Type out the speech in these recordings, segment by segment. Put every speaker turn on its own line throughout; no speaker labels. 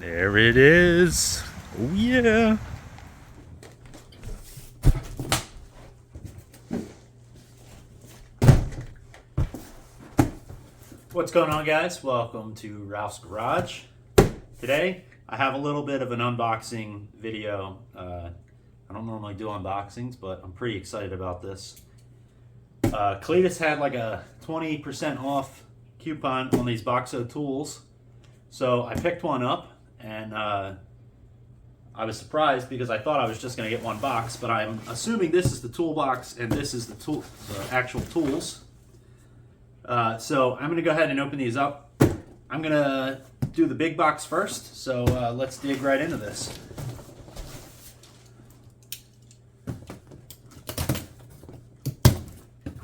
There it is. Oh yeah.
What's going on, guys? Welcome to Ralph's Garage. Today I have a little bit of an unboxing video. I don't normally do unboxings, but I'm pretty excited about this. Cletus had like a 20% off coupon on these BoxO tools, so I picked one up, and I was surprised because I thought I was just going to get one box, but I'm assuming this is the toolbox and this is the actual tools. So I'm going to go ahead and open these up. I'm going to do the big box first, so let's dig right into this.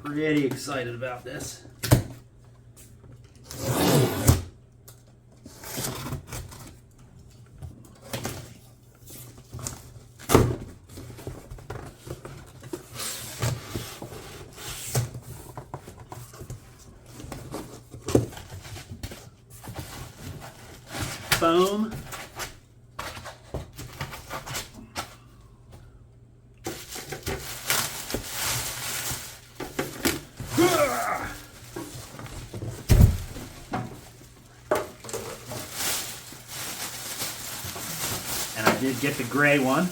Pretty excited about this. Foam. And I did get the gray one.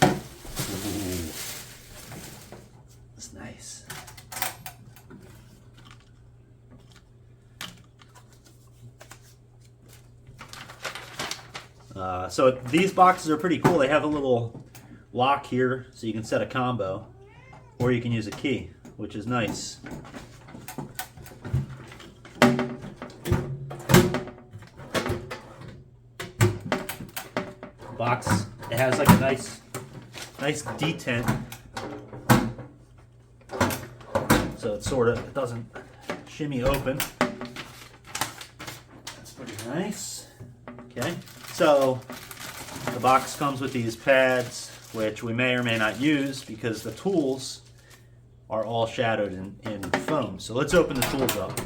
Ooh. That's nice. So these boxes are pretty cool. They have a little lock here so you can set a combo, or you can use a key, which is nice. Box, it has like a nice detent, so it doesn't shimmy open. That's pretty nice. Okay, so the box comes with these pads, which we may or may not use because the tools are all shadowed in foam. So let's open the tools up.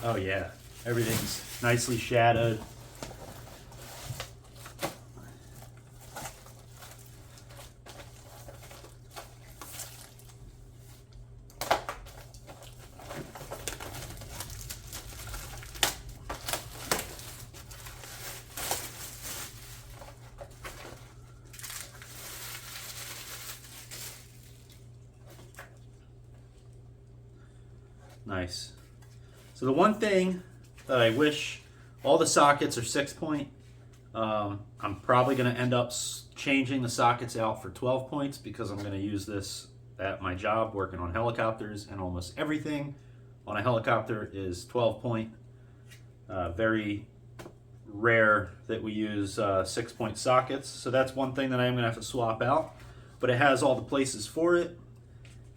Oh yeah, everything's nicely shadowed. Nice. So the one thing that I wish, all the sockets are 6-point. I'm probably going to end up changing the sockets out for 12 points because I'm going to use this at my job working on helicopters, and almost everything on a helicopter is 12-point. Very rare that we use 6-point sockets. So that's one thing that I'm going to have to swap out, but it has all the places for it.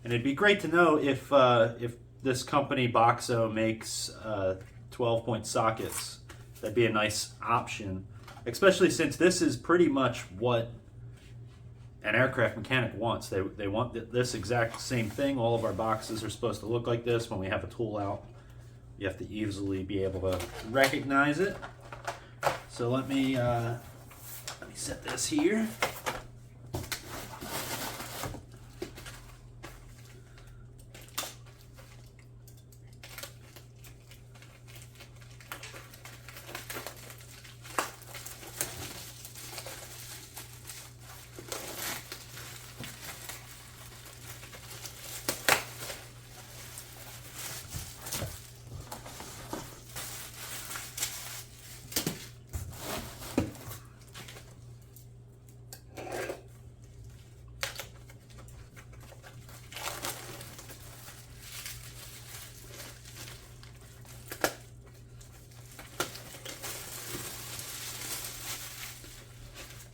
And it'd be great to know if this company BoxO makes 12-point sockets. That'd be a nice option, especially since this is pretty much what an aircraft mechanic wants. They want this exact same thing. All of our boxes are supposed to look like this. When we have a tool out, you have to easily be able to recognize it. So let me set this here.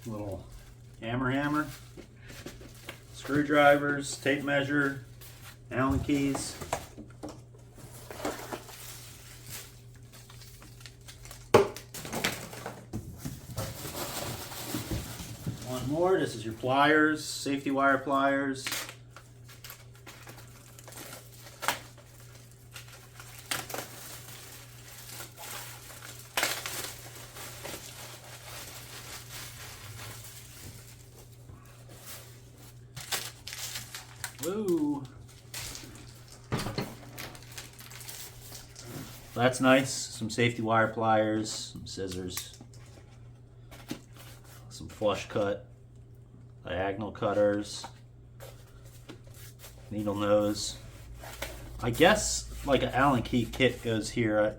Little hammer. screwdrivers, tape measure, Allen keys. One more, this is your pliers, safety wire pliers. Woo! That's nice. Some safety wire pliers, some scissors, some flush cut, diagonal cutters, needle nose. I guess like an Allen key kit goes here.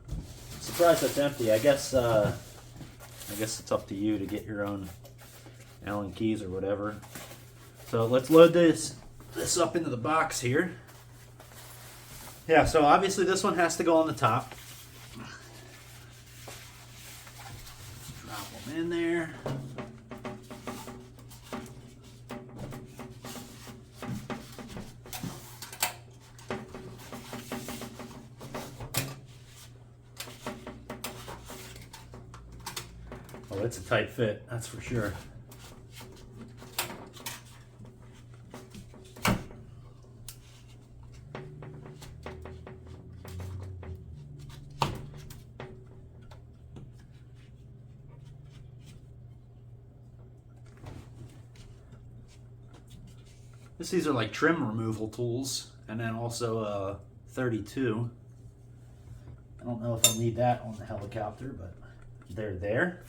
I'm surprised that's empty. I guess it's up to you to get your own Allen keys or whatever. So let's load this up into the box here. Yeah, so obviously this one has to go on the top. Drop them in there. Oh, it's a tight fit, that's for sure. These are like trim removal tools, and then also 32. I don't know if I'll need that on the helicopter, but they're there.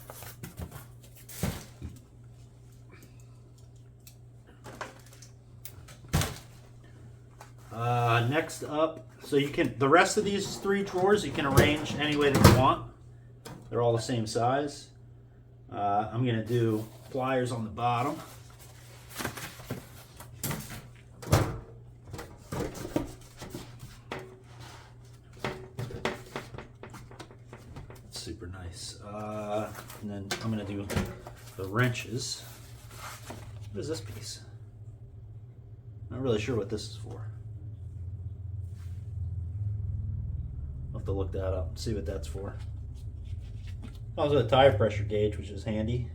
Next up, so you can, the rest of these 3 drawers you can arrange any way that you want. They're all the same size. I'm going to do pliers on the bottom. Super nice. And then I'm going to do the wrenches. What is this piece? Not really sure what this is for. I'll have to look that up and see what that's for. Also a tire pressure gauge, which is handy.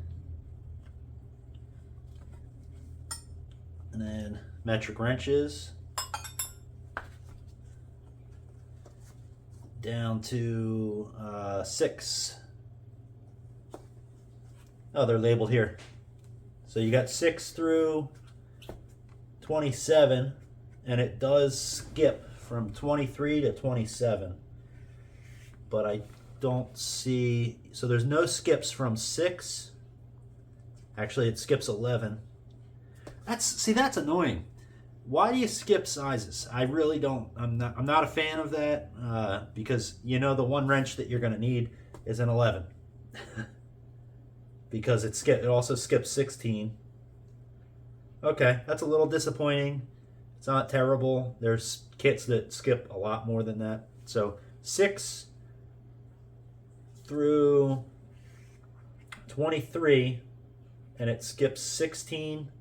And then metric wrenches. Down to 6. Oh, they're labeled here. So you got 6 through 27, and it does skip from 23 to 27. But I don't see, so there's no skips from 6. Actually, it skips 11. That's annoying. Why do you skip sizes? I really don't. I'm not a fan of that because you know the one wrench that you're going to need is an 11 because it also skips 16. Okay, that's a little disappointing. It's not terrible. There's kits that skip a lot more than that. So 6 through 23, and it skips 16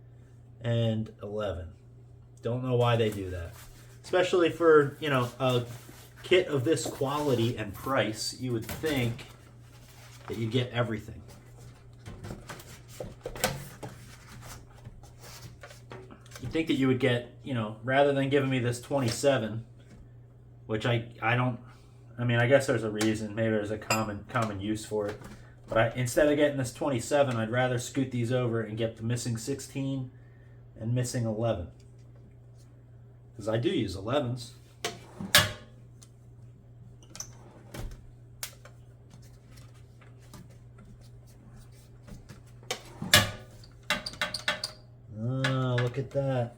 and 11. Don't know why they do that. Especially for, you know, a kit of this quality and price, you would think that you'd get everything. You'd think that you would get, you know, rather than giving me this 27, which I mean, I guess there's a reason. Maybe there's a common use for it. But instead of getting this 27, I'd rather scoot these over and get the missing 16 and missing 11. Because I do use 11s. Oh, look at that.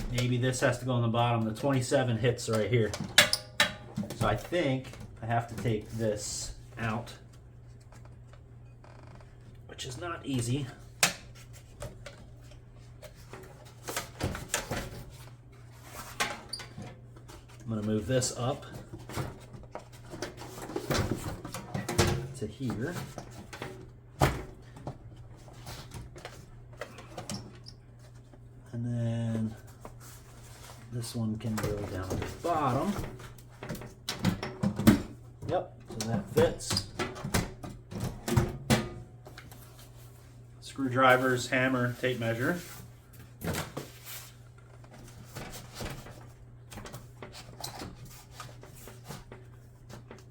Maybe this has to go on the bottom. The 27 hits right here. So I think I have to take this out, which is not easy. I'm going to move this up to here. This one can go down at the bottom. Yep, so that fits. Screwdrivers, hammer, tape measure.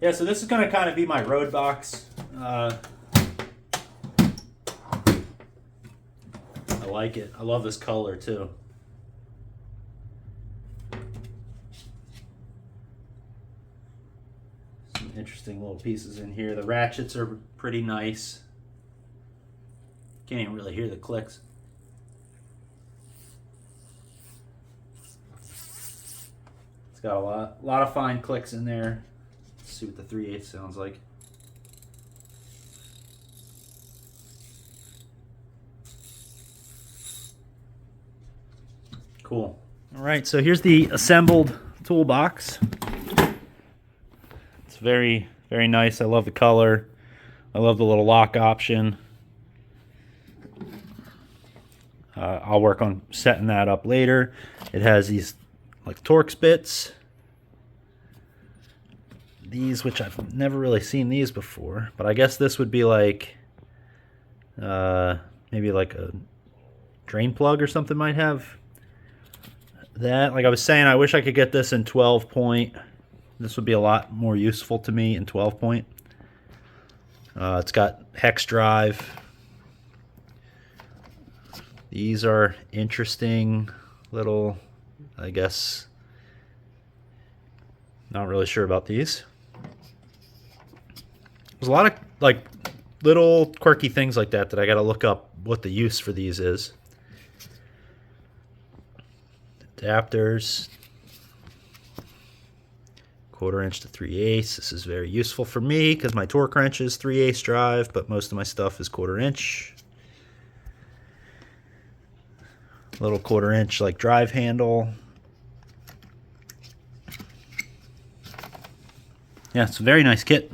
Yeah, so this is going to kind of be my road box. I like it. I love this color too. Some interesting little pieces in here. The ratchets are pretty nice. Can't even really hear the clicks. It's got a lot of fine clicks in there. Let's see what the 3/8 sounds like. Cool. All right, so here's the assembled toolbox. It's very, very nice. I love the color. I love the little lock option. I'll work on setting that up later. It has these like Torx bits. These, which I've never really seen these before, but I guess this would be like maybe like a drain plug or something might have that. Like I was saying, I wish I could get this in 12 point. This would be a lot more useful to me in 12 point. It's got hex drive. These are interesting little, I guess, not really sure about these. There's a lot of like little quirky things like that that I got to look up what the use for these is. Adapters, 1/4 inch to 3/8. This is very useful for me because my torque wrench is 3/8 drive, but most of my stuff is 1/4 inch. Little 1/4 inch like drive handle. Yeah, it's a very nice kit.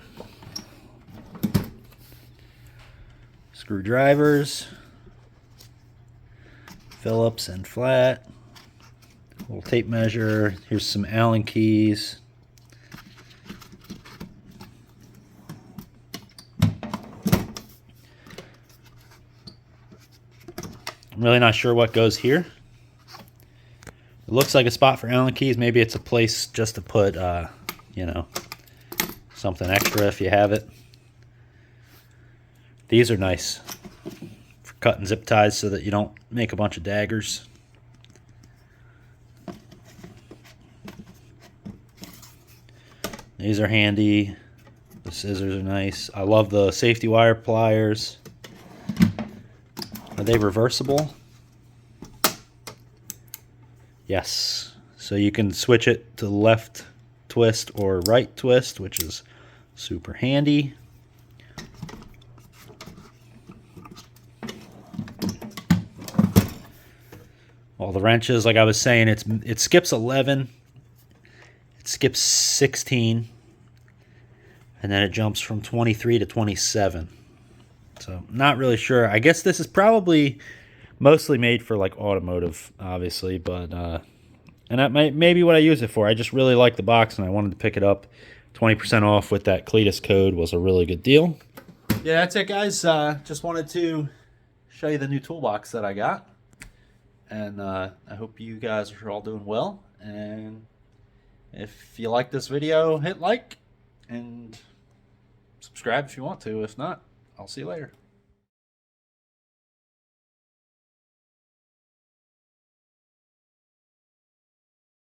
Screwdrivers, Phillips and flat. Little tape measure. Here's some Allen keys. I'm really not sure what goes here. It looks like a spot for Allen keys. Maybe it's a place just to put, you know, something extra if you have it. These are nice for cutting zip ties so that you don't make a bunch of daggers. These are handy. The scissors are nice. I love the safety wire pliers. Are they reversible? Yes. So you can switch it to left twist or right twist, which is super handy. All the wrenches, like I was saying, it skips 11. It skips 16. And then it jumps from 23 to 27. So not really sure. I guess this is probably mostly made for like automotive, obviously, but and that may be what I use it for. I just really like the box and I wanted to pick it up. 20% off with that Cletus code was a really good deal. Yeah, that's it, guys. Just wanted to show you the new toolbox that I got. And I hope you guys are all doing well. And if you like this video, hit like and subscribe if you want to. If not, I'll see you later.